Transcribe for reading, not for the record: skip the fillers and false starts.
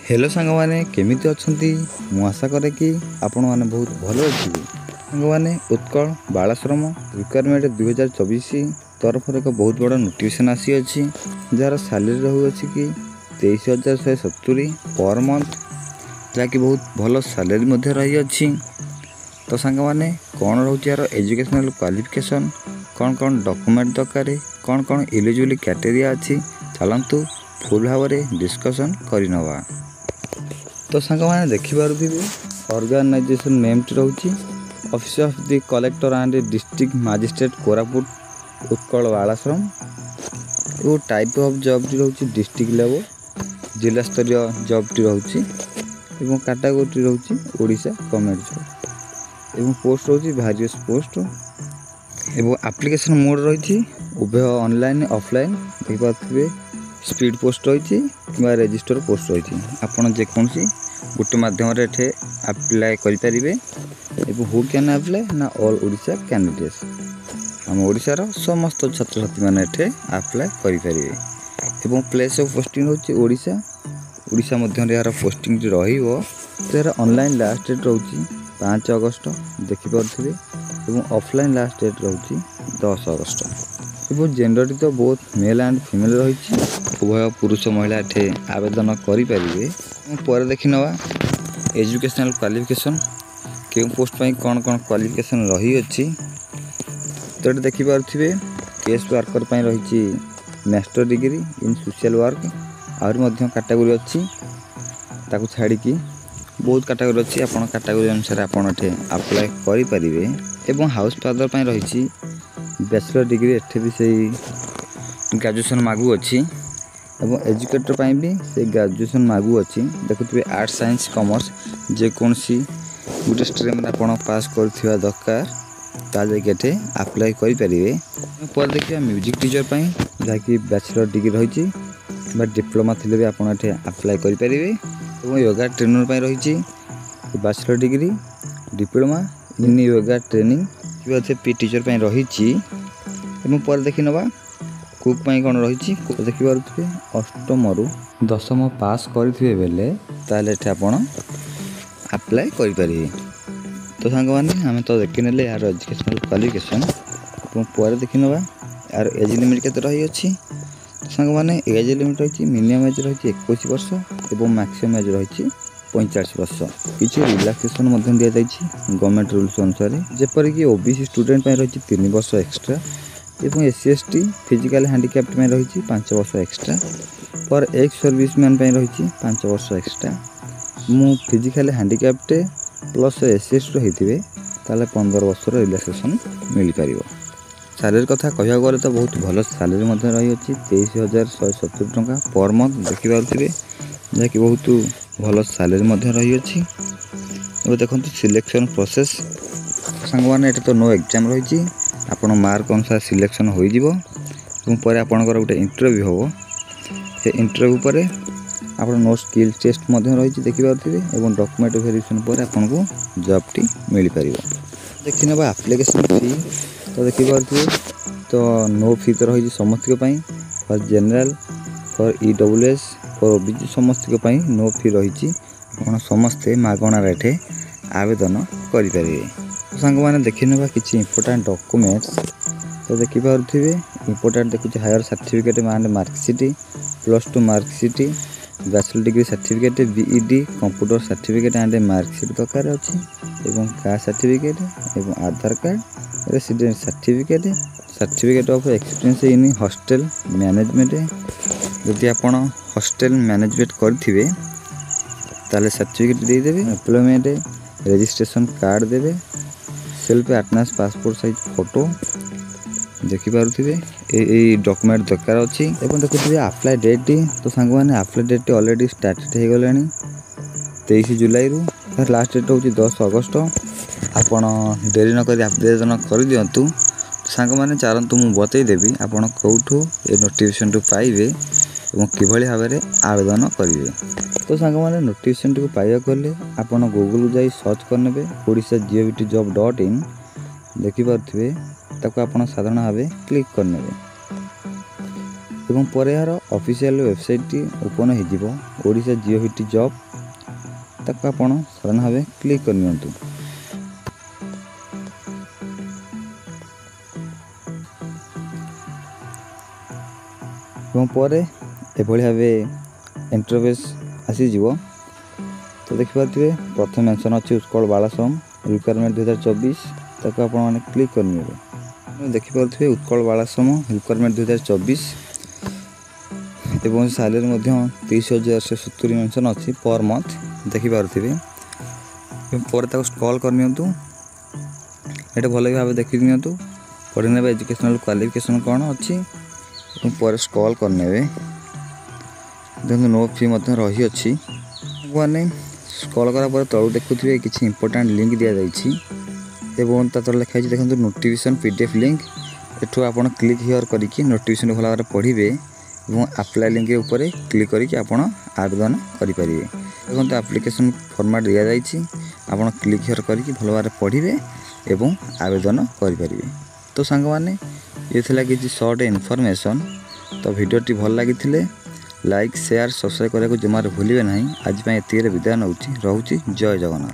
Hello सांग मैंने केमिति अछंती मु आशा करे कि आपण मैंने बहुत भल अच्छे सांग मैंने उत्कल बालाश्रम रिक्वायरमेंट 2024 तरफ एक बहुत बड़ा नोटिफिकेशन आसी अच्छी जार सैलरी रहुच्छी कि 23,170 पर मंथ जहाँकि बहुत भल सैलरी रही अच्छी। तो सांग मैंने कौन रोचे यार एजुकेशनल क्वालिफिकेशन कौन कौन डॉक्यूमेंट दरकार कौन कौन एलिजिबिलिटी क्राइटेरिया अच्छी चलतु फुल भाव में डिस्कसन करनवा। तो सांग मैंने देखिपे ऑर्गेनाइजेशन नेम रोचे office of the collector and district magistrate Koraput Utkal Balashram. वो टाइप ऑफ जॉब टी रोचे डिस्ट्रिक्ट लेवल जिला स्तरीय जॉब टी रोचे एवं कैटेगरी रोचे ओडिशा गवर्नमेंट जॉब एवं पोस्ट रोचे वेरियस पोस्ट एवं एप्लिकेशन मोड रही उभय ऑनलाइन ऑफलाइन देखिए स्पीड पोस्ट रही कि रजिस्टर पोस्ट रही आपड़ जेकोसी गोटे मध्यम अप्लाई करें हु कैन अप्लाई ना ऑल ओडिशा कैंडिडेट्स आम ओडिशार समस्त छात्र छात्री मैंने अप्लाई करें। प्लेस ऑफ पोस्टिंग हूँ ओडिशा मध्य यार पोस्टिंग तो यार ऑनलाइन लास्ट डेट रोचे 5 अगस्त देखिपे और ऑफलाइन लास्ट डेट रोचे 10 अगस्त। एवं जेंडर तो बहुत मेल एंड फीमेल रही उभय पुरुष महिला एठे आवेदन करें। पर देखी नवा एजुकेशनल क्वालिफिकेशन क्यों पोस्ट पर कौन कौन क्वालिफिकेशन रही अच्छी तो ये देखिपे केस वर्कर पर रही master degree in social work आहरी कैटेगरी अच्छी ताकू छाड़ी बहुत कैटेगरी अच्छी आपन कैटेगरी अनुसार आपन अप्लाई करें। हाउस फादर पर रही बैचलर डिग्री एठे भी सही ग्रेजुएशन मागू अच्छी एवं एजुकेटर पर भी से ग्रेजुएशन मागू अच्छी देखुए आर्ट्स साइंस कॉमर्स जेकोसी गोटे स्ट्रीम आप पास कर दरकार ताकि अप्लाई करें। पर देखिए म्यूजिक टीचर पर जहाँकि बैचलर डिग्री रही डिप्लोमा थी भी आपड़ अप्लाई करें। योगा ट्रेनर पर रही bachelor degree diploma in yoga training P teacher पर रही। पर देखी नवा कुक पाई कौन रही देखिपे अष्टम रु 10th पास करेंगे बेले आपड़ अप्लाई करें। तो सांग मैंने आम तो देखने यार एजुकेशनल क्वालिफिकेशन पर देखी नवा यार एज लिमिट के रही अच्छी सांग मैंने एज लिमिट रही मिनिमम एज रही 21 वर्ष और मैक्सिमम एज रही 45 वर्ष। किसी रिलैक्सेशन दि जाइए गवर्नमेंट रूल्स अनुसार जेपरिक ओबीसी स्टूडेंट रही 3 वर्ष एक्सट्रा एवं एससी एसटी फिजिकल हैंडिकैप्ड में रही 5 वर्ष एक्सट्रा पर एक्स सर्विसमैन रही 5 वर्ष एक्सट्रा मु physical handicapped plus SC ST होते 15 वर्ष रिलैक्सेशन मिल पार। सैलरी कथा कह गले तो बहुत भल सैलरी रही अच्छी 23,170 टंका पर मंथ देखिपे जहाँकि बहुत भल सैलरी रही अच्छी। देखो सिलेक्शन प्रोसेस सांग मैंने तो नो एग्जाम रही आपण मार्क अनुसार सिलेक्शन हो पर आपणकर गोटे इंटरव्यू हम से इंटरव्यू पर आप नो स्किल टेस्ट रही देखिपे और डॉक्यूमेंट वेरिफिकेशन पर आपन को जॉब टी मिल पार। देखी ना एप्लिकेशन फी तो देखिपे तो नो फी तो रही समस्त for general for EWS for OBC समस्त नो फी रही समस्ते मागणार एठे आवेदन करें। सांग मैंने देखी ना किसी इंपोर्टेंट डॉक्यूमेंट्स तो देखिपे इंपोर्टेंट देखुचे higher certificate and marksheet +2 marksheet bachelor degree certificate BEd computer certificate and marksheet दरकार अच्छी कास्ट सर्टिफिकेट और Aadhaar card resident certificate of experience in hostel management जदि आप हॉस्टल मैनेजमेंट करेंगे ताले सर्टिफिकेट देदेवे एम्प्लॉयमेंट रजिस्ट्रेशन कार्ड देवे self attendance passport size photo देखिपे ये डॉक्यूमेंट दरकार अच्छी देखिए अप्लाई डेट तो सांग मैंने अप्लाई डेट ऑलरेडी स्टार्टेड हो गलानी 23 जुलाई रु लास्ट डेट हूँ 10 अगस्त आपड़ डेरी नक आवेदन कर दिंतु। सांग मैंने चाहतु मुझे बतईदेवी आपड़ कौटू ये नोटिफिकेशन पाइबे और किभली भाव में आवेदन करेंगे। तो सांग मैंने नोटिफिकेशन टी पाइबा आप गूगल जाई सर्च करने odisha.gov.in देखिपे ताको आप साधारण भाव क्लिक करने एवं पर यार ऑफिशियल वेबसाइट ओपन हो ओडिशा जीओवीटी जॉब ताको आपण साधारण भाव क्लिक करनियंतु। एवं पर एभली भाव इंटरफेस आसीजिवो। तो देखिपारे प्रथम मेंशन अच्छी उत्कल बालाश्रम रिक्वायरमेंट 2024 ताको आपण माने क्लिक करनिबे। देखिपारे उत्कल बालाश्रम रिक्वायरमेंट 2024 एवं सैलरी 30,070 मेंशन अच्छी पर मंथ देखिपारे। पर स्क्रॉल करनियंतु एटा भल भाव देखि नियंतु पढ़ी नेबे एजुकेशनल क्वालिफिकेशन कौन अच्छी पर स्क्रॉल करने देखो नो फी रही अच्छी मैंने स्क्रॉल करा पर तलू देखुए किसी इंपोर्टेंट लिंक दि जाइए तले लिखाई देखो नोटिफिकेशन पीडीएफ लिंक एठू आपन क्लिक हियर करके नोटिफिकेशन भल भाव पढ़े और अप्लाई लिंक ऊपर क्लिक करके आपन आवेदन करेंगे। देखो एप्लिकेशन फॉर्मेट दि जाइए आपन क्लिक हियर करके भल भाव पढ़े और आवेदन करेंगे। तो सांग माने ये थिला किसी शॉर्ट इनफॉरमेशन। तो वीडियोटी भल लगी लाइक शेयर सब्सक्राइब करने को जमार भूलिए ना। आज एतिके विदाय नौछि। जय जगन्नाथ।